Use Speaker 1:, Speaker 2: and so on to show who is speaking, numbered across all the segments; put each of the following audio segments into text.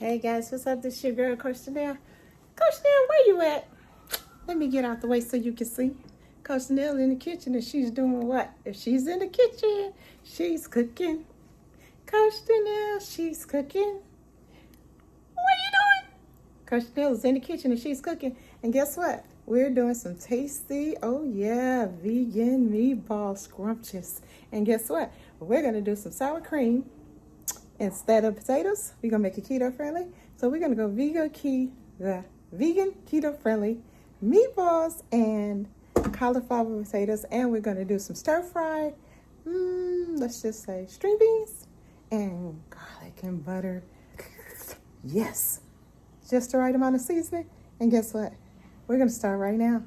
Speaker 1: Hey guys, what's up? This your girl, Coach Chanel. Coach Chanel, where you at? Let me get out the way so you can see. Coach Chanel in the kitchen and she's doing what? If she's in the kitchen, she's cooking. Coach Chanel, she's cooking. What are you doing? Coach Chanel is in the kitchen and she's cooking. And guess what? We're doing some tasty, oh yeah, vegan meatball scrumptious. And guess what? We're going to do some sour cream. Instead of potatoes, we're going to make it keto friendly. So we're going to go vegan keto friendly meatballs and cauliflower potatoes. And we're going to do some stir fry, let's just say string beans and garlic and butter. Yes, just the right amount of seasoning. And guess what? We're going to start right now.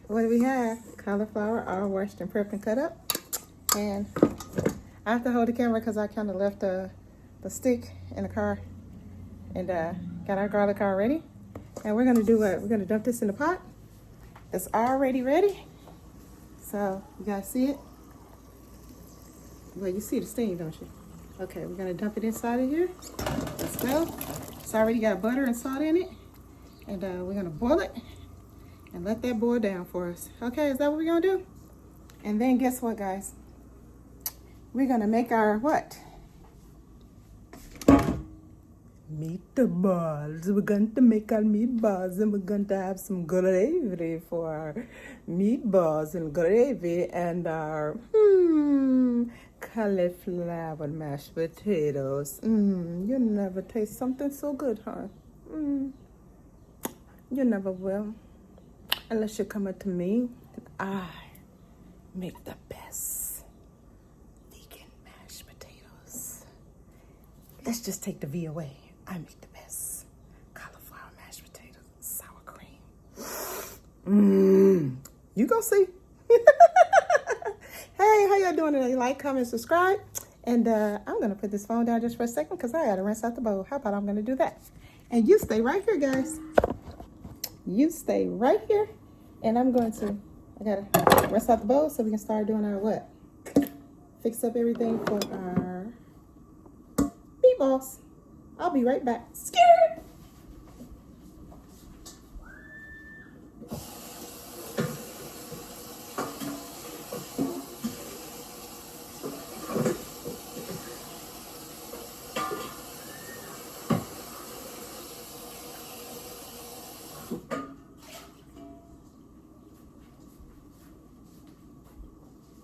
Speaker 1: What do we have? Cauliflower, all washed and prepped and cut up. And I have to hold the camera because I kind of left the stick in the car and got our garlic already. And we're going to do what? We're going to dump this in the pot. It's already ready. So you guys see it? Well, you see the steam, don't you? Okay, we're going to dump it inside of here. Let's go. It's already got butter and salt in it. And we're going to boil it and let that boil down for us. Okay, is that what we're going to do? And then guess what, guys? We're going to make our what? Meatballs. We're going to make our meatballs and we're going to have some gravy for our meatballs and gravy and our cauliflower mashed potatoes. You never taste something so good, huh? You never will. Unless you're coming to me, I make the best. Let's just take the V away. I make the best cauliflower mashed potatoes, sour cream. You go see. Hey, how y'all doing today? Like, comment, subscribe. And I'm going to put this phone down just for a second because I got to rinse out the bowl. How about I'm going to do that? And you stay right here, guys. You stay right here. And I'm going to, I got to rinse out the bowl so we can start doing our what? Fix up everything for our meatballs. I'll be right back. Scared.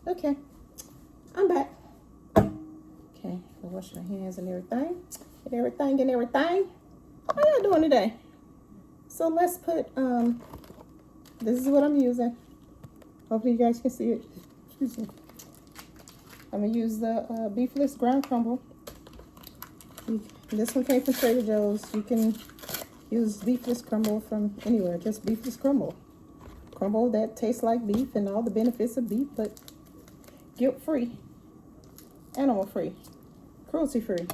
Speaker 1: Okay, I'm back. Okay, I wash my hands and everything. And everything. How y'all doing today? So let's put, this is what I'm using. Hopefully you guys can see it. Excuse me. I'm going to use the beefless ground crumble. This one came from Trader Joe's. You can use beefless crumble from anywhere. Just beefless crumble. Crumble that tastes like beef and all the benefits of beef, but guilt-free, animal-free, cruelty-free.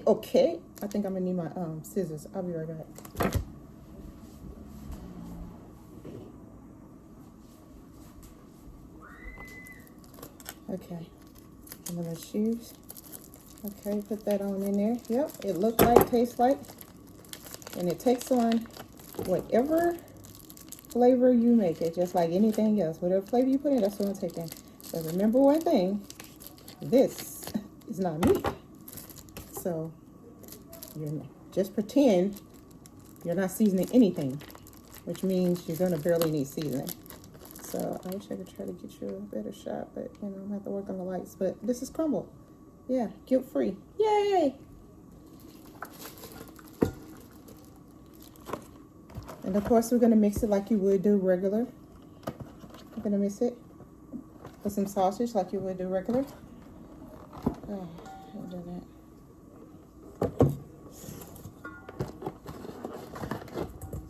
Speaker 1: Okay. I think I'm gonna need my scissors. I'll be right back. Okay, I'm gonna choose. Okay, put that on in there. Yep, it looked like, tastes like, and it takes on whatever flavor you make it, just like anything else. Whatever flavor you put in, that's what I'm taking. But remember one thing, this is not meat. So just pretend you're not seasoning anything, which means you're going to barely need seasoning. So I wish I could try to get you a better shot, but you know, I'm going to have to work on the lights. But this is crumble. Yeah, guilt-free. Yay! And of course, we're going to mix it like you would do regular. We're going to mix it with some sausage like you would do regular. Oh, I'll do that.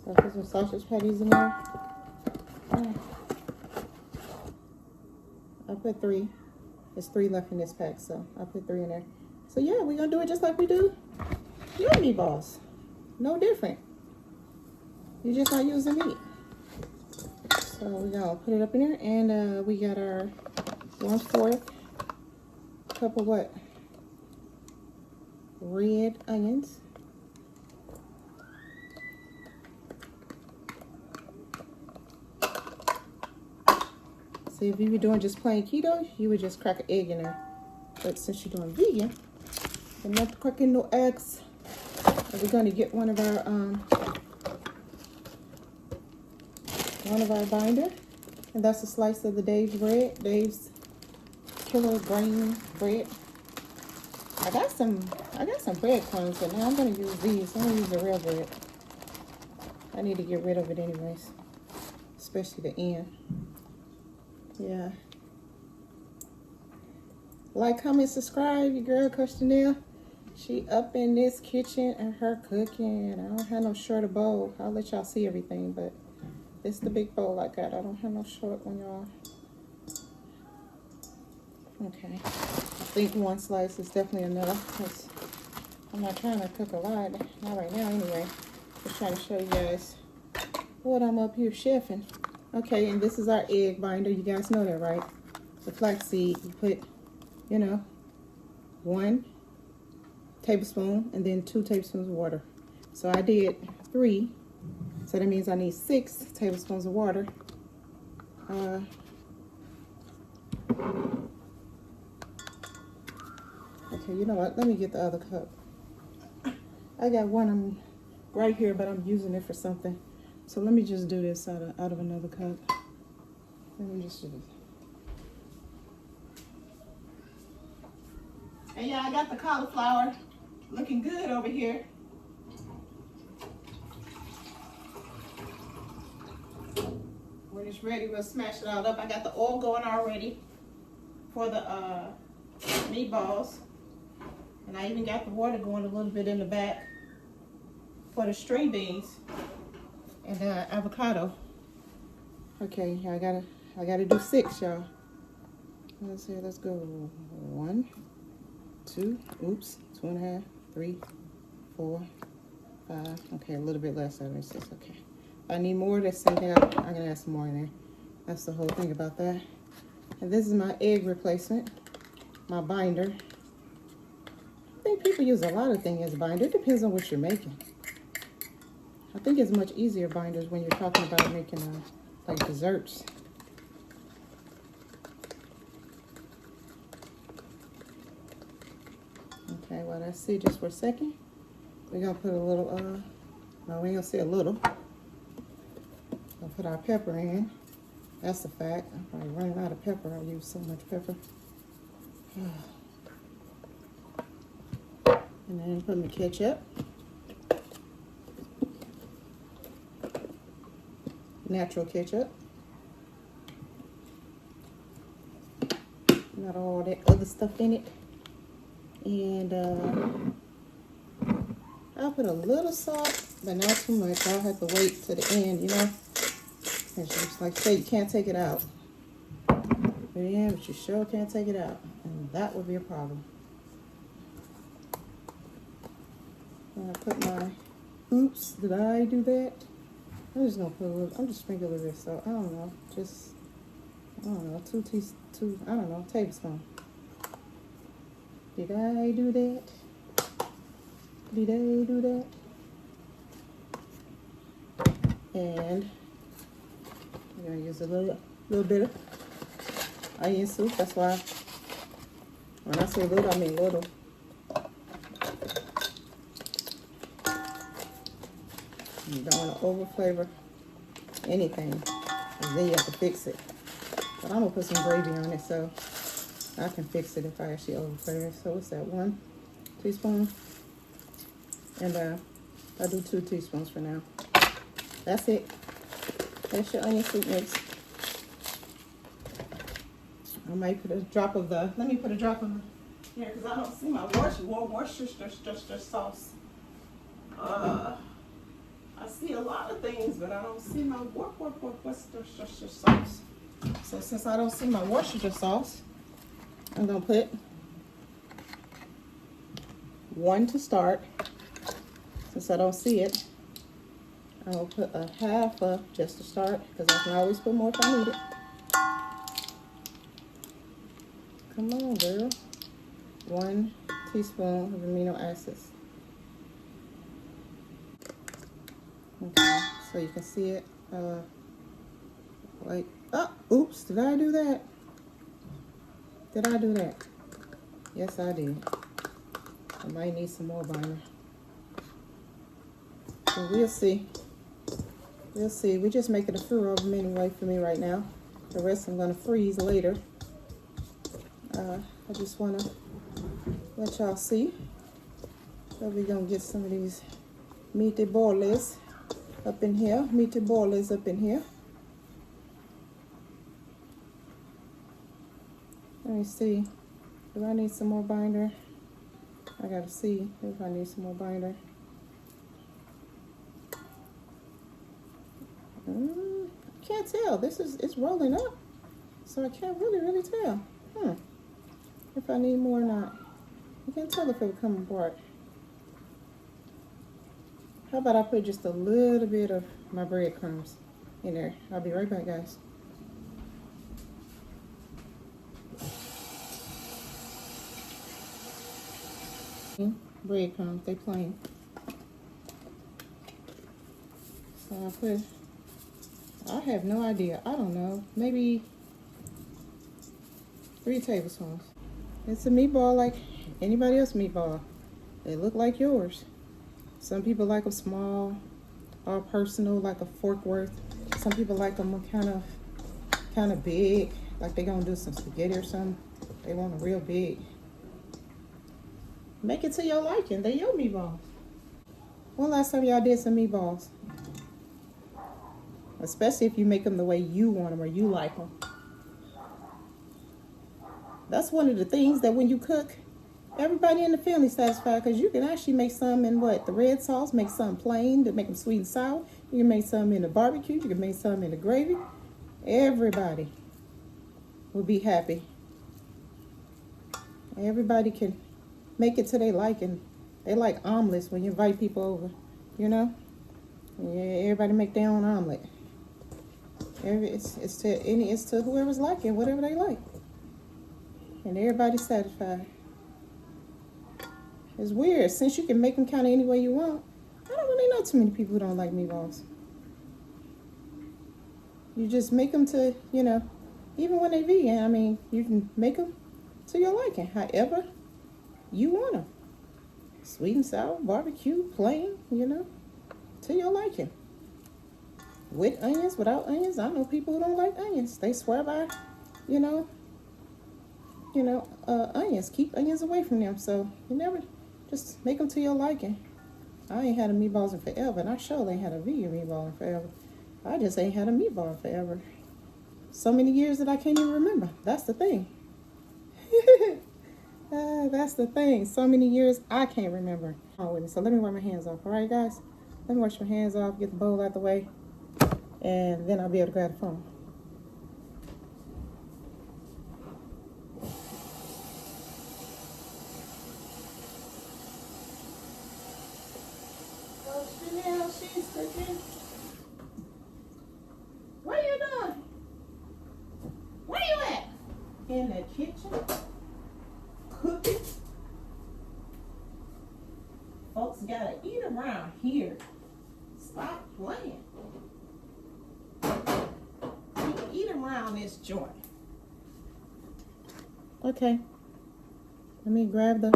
Speaker 1: So I'll put some sausage patties in there. Oh. I'll put 3. There's 3 left in this pack, so I'll put 3 in there. So yeah, we're going to do it just like we do your meatballs. No different. You're just not using meat. So we're going to put it up in there. And we got our 1/4 cup of what? red onions. See, if you were doing just plain keto, you would just crack an egg in there. But since you're doing vegan, I'm not cracking no eggs. We're going to get one of our binder, and that's a slice of the Dave's bread, Dave's killer grain bread. I got some breadcrumbs, but now I'm going to use these. I'm going to use the real bread. I need to get rid of it anyways, especially the end. Yeah. Like, comment, subscribe. Your girl, Coach Janelle. She up in this kitchen and her cooking. I don't have no shorter bowl. I'll let y'all see everything, but this is the big bowl I got. I don't have no short one, y'all. Okay. I think one slice is definitely enough, because I'm not trying to cook a lot. Not right now, anyway. Just trying to show you guys what I'm up here chefing. Okay, and this is our egg binder. You guys know that, right? The flaxseed. You put, 1 tablespoon and then 2 tablespoons of water. So I did 3. So that means I need 6 tablespoons of water. Okay, you know what? Let me get the other cup. I got one right here, but I'm using it for something. So let me just do this out of another cup. Let me just do this. And yeah, I got the cauliflower looking good over here. When it's ready, we'll smash it all up. I got the oil going already for the meatballs. And I even got the water going a little bit in the back for the string beans and avocado. Okay, I gotta do 6, y'all. Let's see, let's go. 1, 2, oops, 2.5, 3, 4, 5. Okay, a little bit less, 7, 6. Okay. If I need more, that's same thing. I'm gonna add some more in there. That's the whole thing about that. And this is my egg replacement, my binder. I think people use a lot of things as binder. It depends on what you're making. I think it's much easier binders when you're talking about making like desserts. Okay, well, that's it just for a second. We're gonna put a little, no, we ain't gonna say a little. We'll put our pepper in. That's a fact. I'm probably running out of pepper. I use so much pepper. And then put my ketchup. Natural ketchup. Not all that other stuff in it. And I'll put a little salt, but not too much. I'll have to wait to the end, And just like I say, you can't take it out. Yeah, but you sure can't take it out. And that would be a problem. I put my, oops, did I do that? I'm just gonna put a little, I'm just sprinkling a little bit, so I don't know, just, I don't know, 2 tablespoon. Did I do that? Did I do that? And I'm gonna use a little bit of onion soup. That's why when I say little, I mean little. You don't want to over flavor anything, because then you have to fix it. But I'm gonna put some gravy on it so I can fix it if I actually over flavor it. So what's that? 1 teaspoon, and I'll do 2 teaspoons for now. That's it. That's your onion soup mix. I might put a drop of the. Let me put a drop of here, because I don't see my Worcestershire sauce. I see a lot of things, but I don't see my Worcestershire sauce. So since I don't see my Worcestershire sauce, I'm gonna put 1 to start. Since I don't see it, I'll put a half up just to start, because I can always put more if I need it. Come on, girl. 1 teaspoon of amino acids. Okay, so you can see it. Like, oh, oops, did I do that? Did I do that? Yes, I did. I might need some more binder. So we'll see. We'll see. We're just making a furrow of them anyway for me right now. The rest I'm going to freeze later. I just want to let y'all see. So we're going to get some of these meatballs up in here. Meatballs up in here. Let me see. Do I need some more binder? I got to see if I need some more binder. I can't tell. It's rolling up, so I can't really tell. If I need more or not. I can't tell if it will come apart. How about I put just a little bit of my breadcrumbs in there? I'll be right back, guys. Breadcrumbs, they plain. So I have no idea. I don't know. Maybe 3 tablespoons. It's a meatball like anybody else's meatball. They look like yours. Some people like them small, all personal, like a fork worth. Some people like them kind of big, like they're gonna do some spaghetti or something. They want them real big. Make it to your liking. They're your meatballs. When last time y'all did some meatballs? Especially if you make them the way you want them or you like them. That's one of the things that when you cook, everybody in the family satisfied, because you can actually make some in the red sauce, make some plain to make them sweet and sour. You can make some in the barbecue. You can make some in the gravy. Everybody will be happy. Everybody can make it to their liking. They like omelets when you invite people over, you know? Yeah, everybody make their own omelet. It's to whoever's liking, whatever they like. And everybody's satisfied. It's weird. Since you can make them kind of any way you want, I don't really know too many people who don't like meatballs. You just make them to, even when they're vegan, I mean, you can make them to your liking, however you want them. Sweet and sour, barbecue, plain, to your liking. With onions, without onions. I know people who don't like onions. They swear by, onions. Keep onions away from them. So you never just make them to your liking. I ain't had a meatballs in forever, and I sure ain't had a vegan meatball in forever. I just ain't had a meatball in forever. So many years that I can't even remember. That's the thing. That's the thing. So many years I can't remember. So let me wash my hands off. All right, guys? Let me wash my hands off, get the bowl out the way, and then I'll be able to grab the phone. Oh, Chanel, she's cooking. What are you doing? Where you at? In the kitchen. Cooking. Folks gotta eat around here. Stop playing. You can eat around this joint. Okay. Let me grab I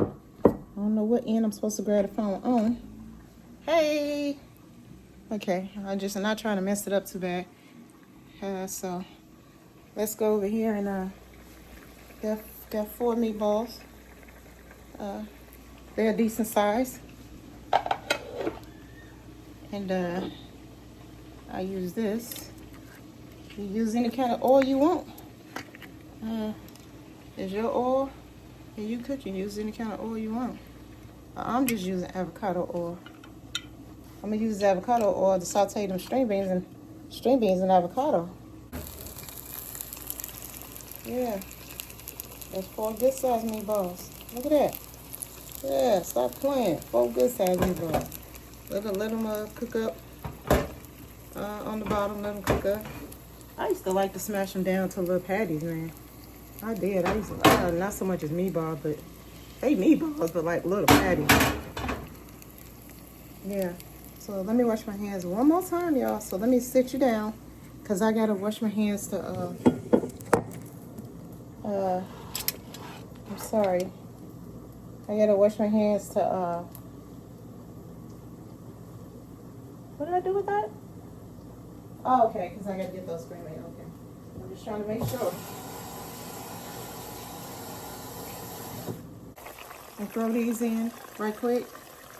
Speaker 1: don't know what end I'm supposed to grab the phone on. Hey. Okay, I'm not trying to mess it up too bad. So let's go over here and got 4 meatballs. They're a decent size. And I use this. You use any kind of oil you want. Is your oil, and you cook, you use any kind of oil you want. I'm just using avocado oil. I'm gonna use the avocado oil to saute them string beans and avocado. Yeah, that's 4 good size meatballs. Look at that. Yeah, stop playing. 4 good size meatballs. Let them cook up on the bottom. Let them cook up. I used to like to smash them down to little patties, man. I did. I used to not so much as meatball, but they meatballs, but like little patties. Yeah. So let me wash my hands one more time, y'all. So let me sit you down, cause I gotta wash my hands to I'm sorry. I gotta wash my hands to what did I do with that? Oh, okay, because I gotta get those cream in. Okay. I'm just trying to make sure. And throw these in right quick.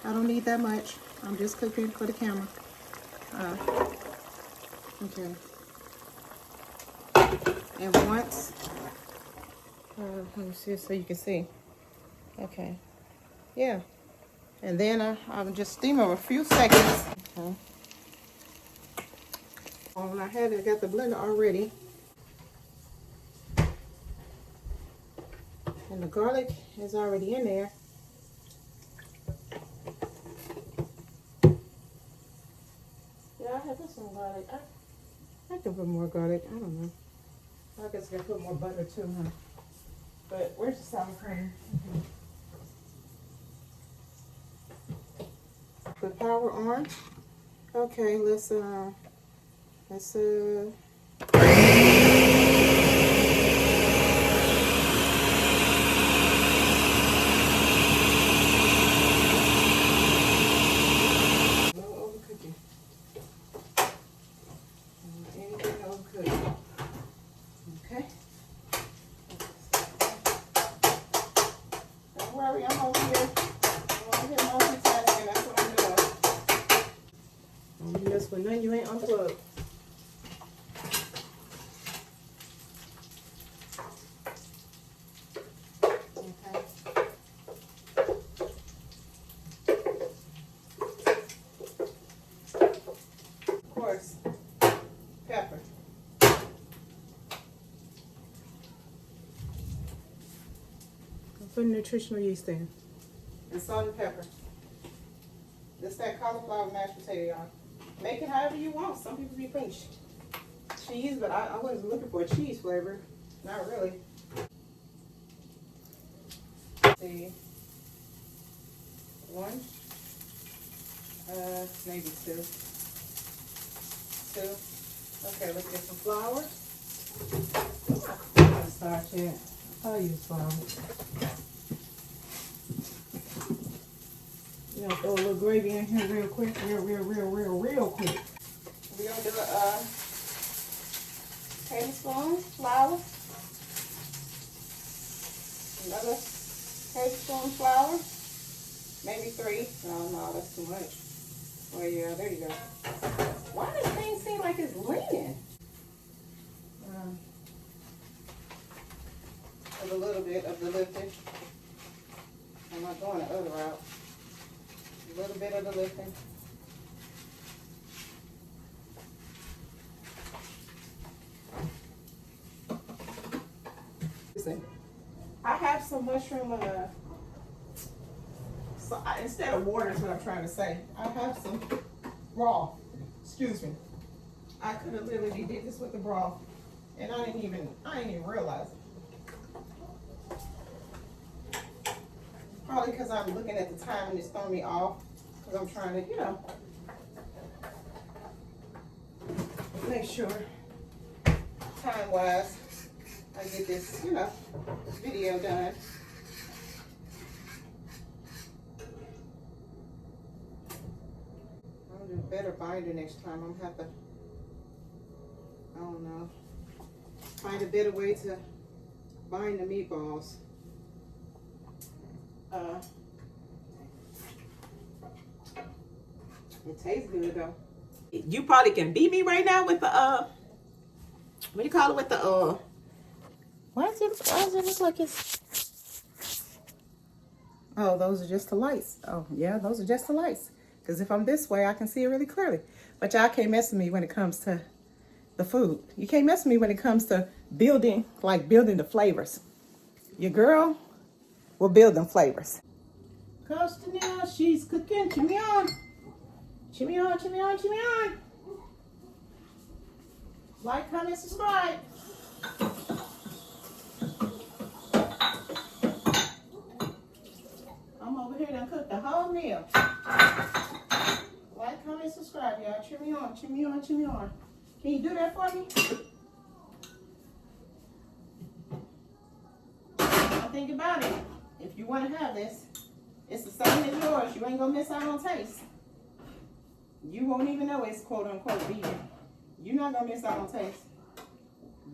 Speaker 1: I don't need that much. I'm just cooking for the camera. Okay. And once, let me see so you can see. Okay. Yeah. And then I'll just steam them a few seconds. Okay. When I got the blender already. And the garlic is already in there. Yeah, I have some garlic. I can put more garlic. I don't know. I guess I can put more butter too, huh? But where's the sour cream? Put power on. Okay, let's when none you ain't unplugged. Okay. Of course, pepper. Put nutritional yeast in. And salt and pepper. This that cauliflower mashed potato, y'all. Make it however you want. Some people be putting cheese, but I wasn't looking for a cheese flavor. Not really. Let's see. One. Maybe two. Two. Okay, let's get some flour. I'm starch yet. I'll use flour. You know, throw a little gravy in here real quick, real quick. We're gonna do a tablespoon flour, another tablespoon flour, maybe 3. No, that's too much. Well, yeah, there you go. Why does this thing seem like it's leaning? With a little bit of the lifting. I'm not going the other route. A little bit of the lifting. Listen, I have some mushroom, instead of water is what I'm trying to say. I have some broth. Excuse me. I could have literally did this with the broth, and I didn't even realize it. Probably because I'm looking at the time and it's throwing me off. Because I'm trying to, make sure time-wise I get this, video done. I'll do better binder next time. I'm going to have to, I don't know, find a better way to bind the meatballs. It tastes good though. You probably can beat me right now with the what do you call it, with the why does it look like it's, oh, those are just the lights. Oh yeah, those are just the lights, because if I'm this way I can see it really clearly. But y'all can't mess with me when it comes to the food. You can't mess with me when it comes to building the flavors. Your girl will build them flavors. Costa now, she's cooking. Chimmy on. Chimmy on, chimmy on, chimmy on. Like, comment, subscribe. here done cooked the whole meal. Like, comment, subscribe, y'all. Cheer me on, cheer me on, cheer me on. Can you do that for me? Now think about it. If you want to have this, it's the same as yours. You ain't gonna miss out on taste. You won't even know it's quote unquote vegan. You're not gonna miss out on taste.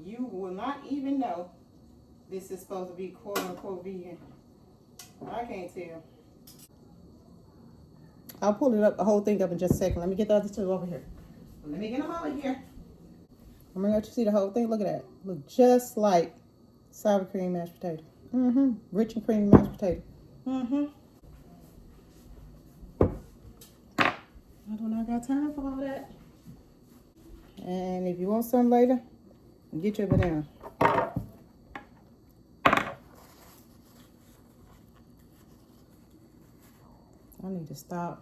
Speaker 1: You will not even know this is supposed to be quote unquote vegan. I can't tell. I'll pull it up, the whole thing up in just a second. Let me get the other two over here. Let me get them over here. I'm gonna let you see the whole thing. Look at that. Look just like sour cream mashed potato. Rich and creamy mashed potato. I do not got time for all that. And if you want some later, get your banana. I need to stop.